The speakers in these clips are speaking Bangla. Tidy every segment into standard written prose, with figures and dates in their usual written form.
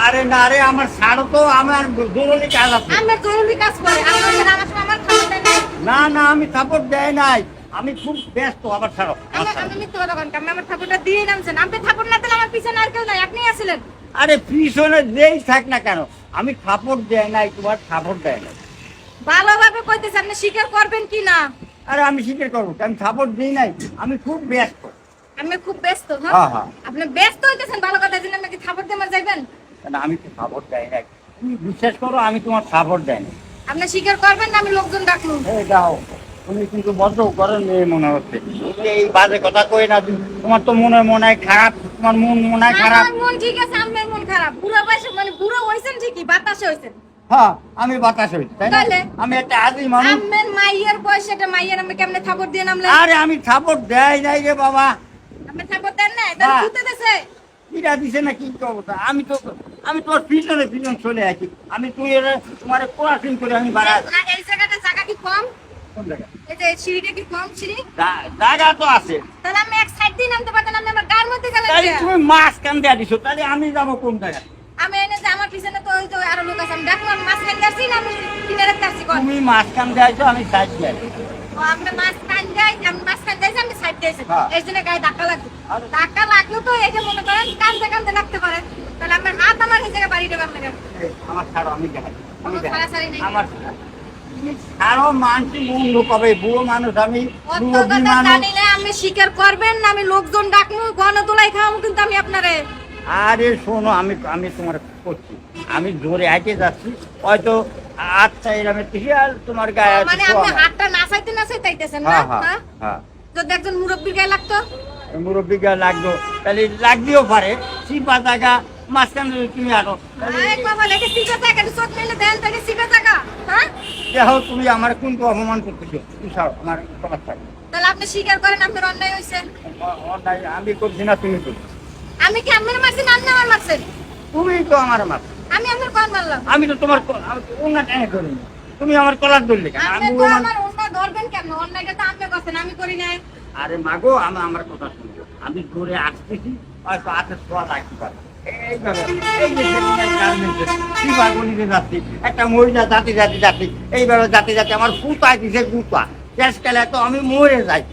আরে না রে, আমার ছাড়ো তো, আমার জরুরি কাজ আছে। আমার জরুরি কাজ করে আমার খাবার দেন না। না না, আমি সাপোর্ট দেয় নাই, আমি খুব ব্যস্ত, আমার ছাড়ো। আমি মিথ্যে কথা বলছি, আমি আমার থাপড়টা দিয়ে নামছেন। আপনি থাপড় না দিলে আমার পিছনে আর কেউ নাই, আপনি আছিলেন। আরে পিছনে যেই থাক না কেন, আমি সাপোর্ট দেয় নাই, তোমার সাপোর্ট দেয় নাই। ভালোভাবে কইতেছে, আপনি স্বীকার করবেন কি না? আরে আমি স্বীকার করবো, আমি সাপোর্ট দিই নাই, আমি খুব ব্যস্ত। আমি খুব ব্যস্ত। হ্যাঁ, হ্যাঁ হ্যাঁ। আপনি ব্যস্ত হইতেছেন, ভালো কথা জেনে আমাকে থাপড় দিয়ে আমার যাইবেন। কেন আমি তো সাপোর্ট দেয় নাই, তুমি বিশ্বাস করো, আমি তোমার সাপোর্ট দেয় নাই। আপনি স্বীকার করবেন না আমি লোকজন ডাকলুম? এই যাও, তুমি কিন্তু বদ্ধ করেন মেয়ে মনে হচ্ছে। তুমি এই বাজে কথা কই না, তোমার তো মনে হয় খারাপ, তোমার মনে হয় খারাপ। আমার মন ঠিক আছে, আমার মন খারাপ। বুড়ো বয়সে মানে বুড়ো হইছেন ঠিকই, বাতাসে হইছেন। হ্যাঁ, আমি বাতাস হই, তাই না? তাহলে? আমি একটা আদি মানুষ। আমের মাইয়ের বয়সে একটা মাইয়ের আমি কেমনে থাপড় দিয়ে নামলেন? আরে আমি সাপোর্ট দেয় নাই রে বাবা। আপনি থাপড় দেন না, তাহলে হ্যাঁ। কুতে দেছে। কিরা দিছে না কি অবস্থা, আমি তোমার পিছনে চলে আসি, আমি তুই তোমার কোয়াশিং করে আমি বাড়া। না, এই জায়গাটা জায়গা কি কম? কোন জায়গা? এই যে সিঁড়িটা কি কম সিঁড়ি? জায়গা তো আছে, তাহলে আমি এক সাইড দিয়ে নামতে পারতেন, আপনি আমার গার মধ্যে গেলেন তাহলে কেন? তুমি মাছ কান দেয়া দিছো, তাহলে আমি যাবো কোন জায়গায়? আমি এনে যে আমার পিছনে তো ওই তো আরো লোক আছে, আমি দেখলাম মাছ খাইতে আসছি না আমি কিনারে আসছি কোন? তুমি মাছ কান দেয়াইছো, আমি সাইড দিয়ে। ও আমরা মাছ খান যাই, আমি মাছ খান যাইছি, আমি সাইড দিয়েছি। হ্যাঁ। এই জন্য গায়ে ধাক্কা লাগবে। আরে। ধাক্কা লাগলো তো এই যে মনে করেন কান্দে কান্দে লাগতে পারে। তাহলে আমার হাত আমার এই জায়গায় বাড়ি দেবে আপনাকে। আমার ছাড়ো, আমি দেখাই, আমি কোনো দেখাই। ছাড়াছাড়ি নেই। আমার তুমি ছাড়ো, মানছি বন্ধ কবে, বুড়ো মানুষ আমি, অত মুরব্বী কথা মানুষ। জানি না, আমি স্বীকার করবেন না আমি লোকজন ডাকমু, গণদোলাই খাওয়াবো কিন্তু আমি আপনারে। আরে শোনো, আমি তোমার করছি, আমি জোরে আইতে যাচ্ছি, হয়তো আচ্ছা এরকম থেকে আর তোমার গায়ে আছে মানে আপনি হাতটা নাচাইতে নাচাইতে আইতেছেন না? হ্যাঁ হ্যাঁ হ্যাঁ? হ্যাঁ, যদি একজন মুরব্বির গায়ে লাগতো? মুরব্বী গায়ে লাগলো, তাহলে লাগতেও পারে, চিপা জায়গা মাঝখানে যদি তুমি আরো, আরে বাবা, লেগে সিগা টাকা চোখ মেলে দেন, তাকে সিগা টাকা। হ্যাঁ? দেখো তুমি আমার কোনটা অপমান করতেছো, তুমি ছাড়ো, আমার কথা ছাড়ো। তাহলে আপনি স্বীকার করেন আপনার অন্যায় হয়েছে। অন্যায় আমি করছি না, তুমি করছো, আমি কি আপনার মারছি না আপনি আমার মারছেন? তুমি তো আমার মাথা, আমি আপনার কোন মারলাম? আমি তো তোমার অন্য টেনে করিনি, তুমি আমার কলার ধরলে কেন? আপনি আমি তো বুড়ো মানুষ। আমার অন্যায় ধরবেন কেমন? অন্যায়টা তো আপনি করছেন, আমি করি নাই। আরে মাগো, আমার কথা শুনছো, আমি জোরে আসতেছি, হয়তো হাতে ছোঁয়া লাগতে পারে। এইভাবে এই যে সেমিনার গার্মেন্টসে শিবাগনিতে যাচ্ছি, একটা মহিলা যাতে এইভাবে যাতে আমার ফুটাই দিছে গুতা, শেষকালে তো আমি মরে যাই।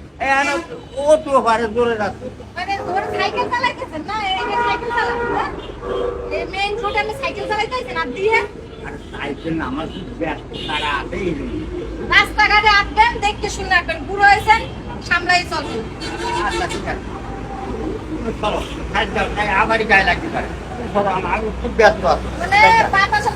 ও তো পারে জোরে যাচ্ছে। মানে ওর সাইকেল চালাইতেছেন না? এই যে সাইকেল চালান, হ্যাঁ? এই মেইন রোডে আমি সাইকেল চালাইতেছেন আর দিয়ে আর সাইকেল না, আমার খুব ব্যস্ত তারা আছে এই জন্য। রাস্তাঘাটে আসবেন, দেখতে শুনে আসবেন, বুড়ো হয়েছেন, সামলাই চলবেন। আচ্ছা ঠিক আছে, তুমি চলো, সাইড দাও, আবারই গায়ে লাগতে পারে। তুমি চলো, আমি খুব ব্যস্ত আছি। মানে বাতাস